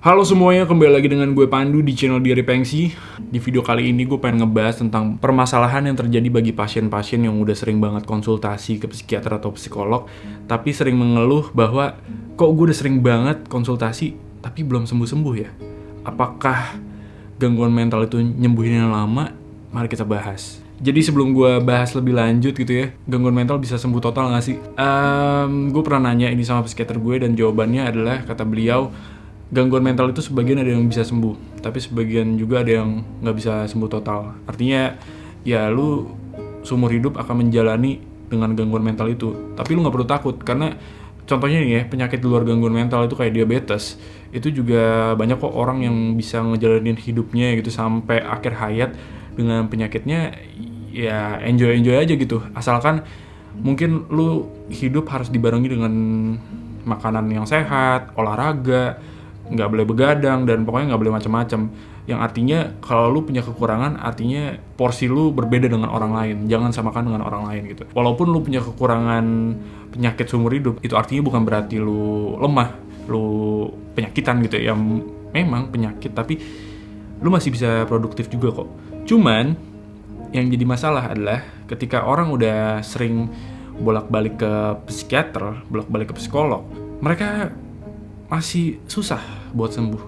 Halo semuanya, kembali lagi dengan gue Pandu di channel Diary Pengsi. Di video kali ini gue pengen ngebahas tentang permasalahan yang terjadi bagi pasien-pasien yang udah sering banget konsultasi ke psikiater atau psikolog, tapi sering mengeluh bahwa kok gue udah sering banget konsultasi tapi belum sembuh-sembuh ya. Apakah gangguan mental itu nyembuhinnya lama? Mari kita bahas. Jadi sebelum gue bahas lebih lanjut gitu ya, gangguan mental bisa sembuh total gak sih? Gue pernah nanya ini sama psikiater gue dan jawabannya adalah, kata beliau, gangguan mental itu sebagian ada yang bisa sembuh, tapi sebagian juga ada yang nggak bisa sembuh total. Artinya, ya lu seumur hidup akan menjalani dengan gangguan mental itu. Tapi lu nggak perlu takut, karena contohnya nih ya, penyakit di luar gangguan mental itu kayak diabetes. Itu juga banyak kok orang yang bisa ngejalanin hidupnya gitu sampai akhir hayat dengan penyakitnya, ya enjoy aja gitu. Asalkan mungkin lu hidup harus dibarengi dengan makanan yang sehat, olahraga, nggak boleh begadang, dan pokoknya nggak boleh macam-macam. Yang artinya kalau lu punya kekurangan, artinya porsi lu berbeda dengan orang lain. Jangan samakan dengan orang lain gitu. Walaupun lu punya kekurangan penyakit seumur hidup, itu artinya bukan berarti lu lemah, lu penyakitan gitu ya. Memang penyakit, tapi lu masih bisa produktif juga kok. Cuman yang jadi masalah adalah ketika orang udah sering bolak-balik ke psikiater, bolak-balik ke psikolog, mereka masih susah buat sembuh.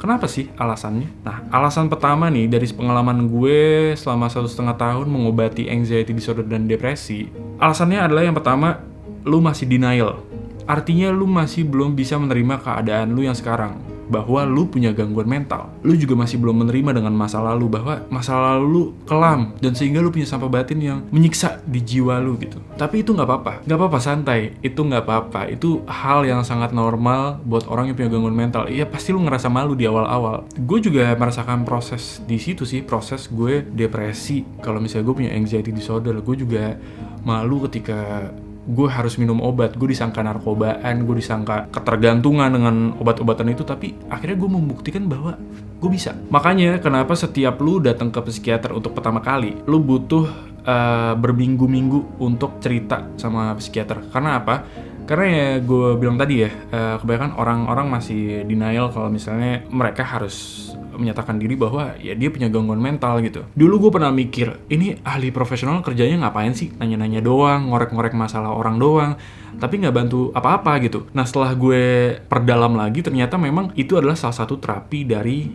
Kenapa sih alasannya? Nah, alasan pertama nih, dari pengalaman gue selama 1,5 tahun mengobati anxiety disorder dan depresi, alasannya adalah yang pertama, lu masih denial. Artinya lu masih belum bisa menerima keadaan lu yang sekarang, bahwa lu punya gangguan mental. Lu juga masih belum menerima dengan masa lalu, bahwa masa lalu lu kelam, dan sehingga lu punya sampah batin yang menyiksa di jiwa lu gitu. Tapi itu gak apa-apa, santai. Itu gak apa-apa, itu hal yang sangat normal buat orang yang punya gangguan mental. Iya, pasti lu ngerasa malu di awal-awal. Gue juga merasakan proses di situ sih, proses gue depresi. Kalau misalnya gue punya anxiety disorder, gue juga malu ketika gue harus minum obat. Gue disangka narkobaan, gue disangka ketergantungan dengan obat-obatan itu, tapi akhirnya gue membuktikan bahwa gue bisa. Makanya kenapa setiap lu datang ke psikiater untuk pertama kali, lu butuh berminggu-minggu untuk cerita sama psikiater. Karena apa? Karena ya gue bilang tadi ya, kebanyakan orang-orang masih denial kalau misalnya mereka harus menyatakan diri bahwa ya dia punya gangguan mental gitu. Dulu gue pernah mikir, ini ahli profesional kerjanya ngapain sih? Nanya-nanya doang, ngorek-ngorek masalah orang doang, tapi nggak bantu apa-apa gitu. Nah, setelah gue perdalam lagi, ternyata memang itu adalah salah satu terapi dari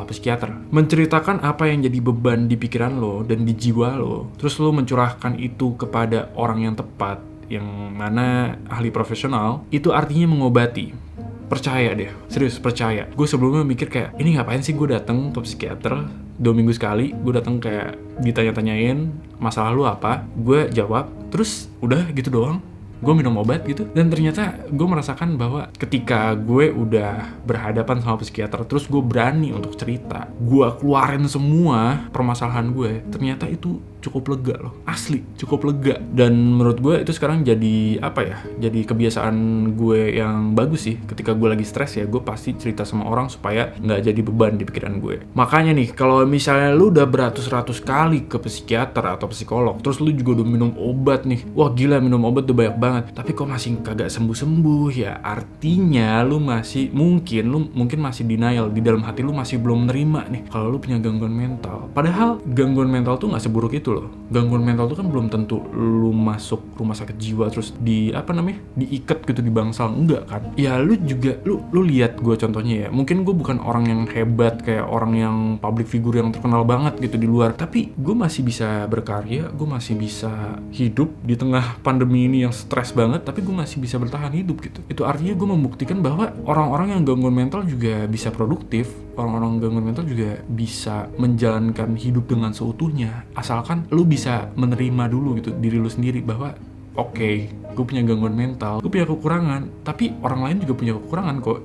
psikiater. Menceritakan apa yang jadi beban di pikiran lo dan di jiwa lo, terus lo mencurahkan itu kepada orang yang tepat, yang mana ahli profesional, itu artinya mengobati. Percaya deh, serius percaya. Gue sebelumnya mikir kayak, ini ngapain sih gue datang ke psikiater 2 minggu sekali. Gue datang kayak ditanya-tanyain masalah lu apa, gue jawab, terus udah gitu doang. Gue minum obat gitu. Dan ternyata gue merasakan bahwa ketika gue udah berhadapan sama psikiater, terus gue berani untuk cerita, gue keluarin semua permasalahan gue, ternyata itu cukup lega loh, asli cukup lega. Dan menurut gue itu sekarang jadi apa ya, jadi kebiasaan gue yang bagus sih. Ketika gue lagi stres ya, gue pasti cerita sama orang supaya nggak jadi beban di pikiran gue. Makanya nih, kalau misalnya lu udah beratus-ratus kali ke psikiater atau psikolog, terus lu juga udah minum obat nih, wah gila, minum obat udah banyak banget, tapi kok masih kagak sembuh-sembuh, ya artinya lu mungkin masih denial. Di dalam hati lu masih belum menerima nih kalau lu punya gangguan mental. Padahal gangguan mental tuh nggak seburuk itu loh. Gangguan mental tuh kan belum tentu lu masuk rumah sakit jiwa terus diikat gitu, di bangsal, enggak kan. Ya lu juga lu lihat gue contohnya ya, mungkin gue bukan orang yang hebat kayak orang yang public figure yang terkenal banget gitu di luar, tapi gue masih bisa berkarya, gue masih bisa hidup di tengah pandemi ini yang stres banget, tapi gue masih bisa bertahan hidup gitu. Itu artinya gue membuktikan bahwa orang-orang yang gangguan mental juga bisa produktif, orang-orang gangguan mental juga bisa menjalankan hidup dengan seutuhnya, asalkan lu bisa menerima dulu gitu diri lu sendiri bahwa oke, gue punya gangguan mental, gue punya kekurangan, tapi orang lain juga punya kekurangan kok.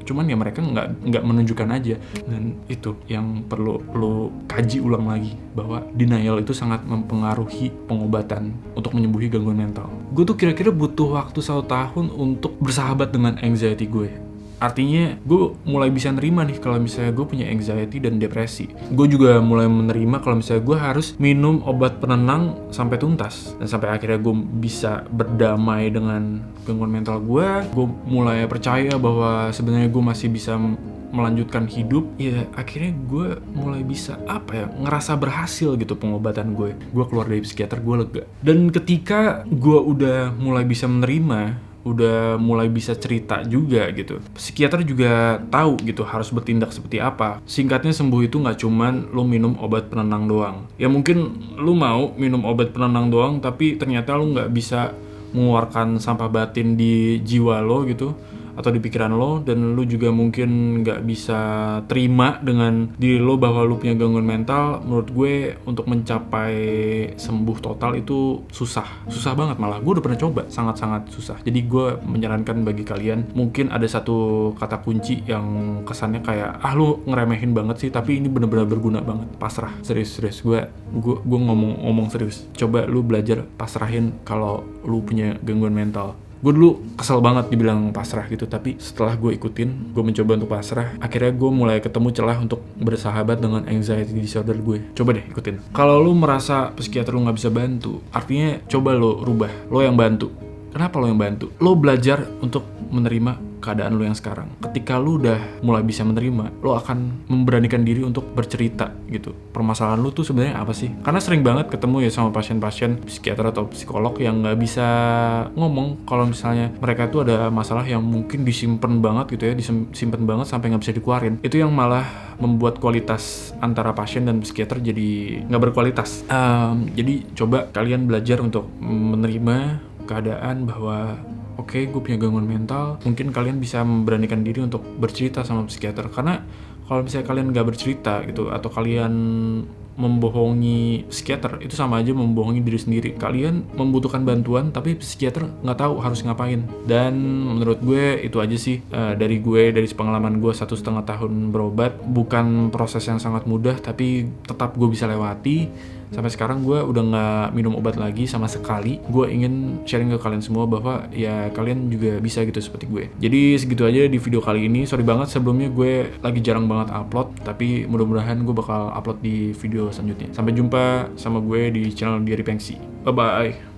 Cuman ya mereka nggak menunjukkan aja. Dan itu yang perlu lo kaji ulang lagi, bahwa denial itu sangat mempengaruhi pengobatan untuk menyembuhi gangguan mental. Gue tuh kira-kira butuh waktu 1 tahun untuk bersahabat dengan anxiety gue. Artinya gue mulai bisa nerima nih kalau misalnya gue punya anxiety dan depresi. Gue juga mulai menerima kalau misalnya gue harus minum obat penenang sampai tuntas. Dan sampai akhirnya gue bisa berdamai dengan gangguan mental gue. Gue mulai percaya bahwa sebenarnya gue masih bisa melanjutkan hidup. Ya akhirnya gue mulai bisa ngerasa berhasil gitu pengobatan gue keluar dari psikiater, gue lega. Dan ketika gue udah mulai bisa menerima, udah mulai bisa cerita juga gitu, psikiater juga tahu gitu harus bertindak seperti apa. Singkatnya, sembuh itu nggak cuman lo minum obat penenang doang. Ya mungkin lo mau minum obat penenang doang, tapi ternyata lo nggak bisa mengeluarkan sampah batin di jiwa lo gitu, atau di pikiran lo, dan lo juga mungkin nggak bisa terima dengan diri lo bahwa lo punya gangguan mental. Menurut gue untuk mencapai sembuh total itu susah banget. Malah gue udah pernah coba, sangat-sangat susah. Jadi gue menyarankan bagi kalian, mungkin ada satu kata kunci yang kesannya kayak lo ngeremehin banget sih, tapi ini bener-bener berguna banget. Pasrah. Serius gue ngomong serius. Coba lo belajar pasrahin kalau lo punya gangguan mental. Gue dulu kesel banget dibilang pasrah gitu, tapi setelah gue ikutin, gue mencoba untuk pasrah, akhirnya gue mulai ketemu celah untuk bersahabat dengan anxiety disorder gue. Coba deh ikutin. Kalau lo merasa psikiater lo gak bisa bantu, artinya coba lo rubah, lo yang bantu. Kenapa lo yang bantu? Lo belajar untuk menerima keadaan lo yang sekarang. Ketika lo udah mulai bisa menerima, lo akan memberanikan diri untuk bercerita gitu. Permasalahan lo tuh sebenarnya apa sih? Karena sering banget ketemu ya sama pasien-pasien psikiater atau psikolog yang nggak bisa ngomong kalau misalnya mereka tuh ada masalah yang mungkin disimpan banget gitu ya, disimpan banget sampai nggak bisa dikeluarin. Itu yang malah membuat kualitas antara pasien dan psikiater jadi nggak berkualitas. Jadi coba kalian belajar untuk menerima keadaan bahwa oke, gue punya gangguan mental. Mungkin kalian bisa memberanikan diri untuk bercerita sama psikiater. Karena kalau misalnya kalian gak bercerita gitu, atau kalian membohongi psikiater, itu sama aja membohongi diri sendiri. Kalian membutuhkan bantuan, tapi psikiater gak tahu harus ngapain. Dan menurut gue itu aja sih dari pengalaman gue 1,5 tahun berobat. Bukan proses yang sangat mudah, tapi tetap gue bisa lewati. Sampai sekarang gue udah gak minum obat lagi sama sekali. Gue ingin sharing ke kalian semua bahwa ya kalian juga bisa gitu seperti gue. Jadi segitu aja di video kali ini. Sorry banget sebelumnya gue lagi jarang banget upload, tapi mudah-mudahan gue bakal upload di video selanjutnya. Sampai jumpa sama gue di channel Diary Pengsi. Bye-bye.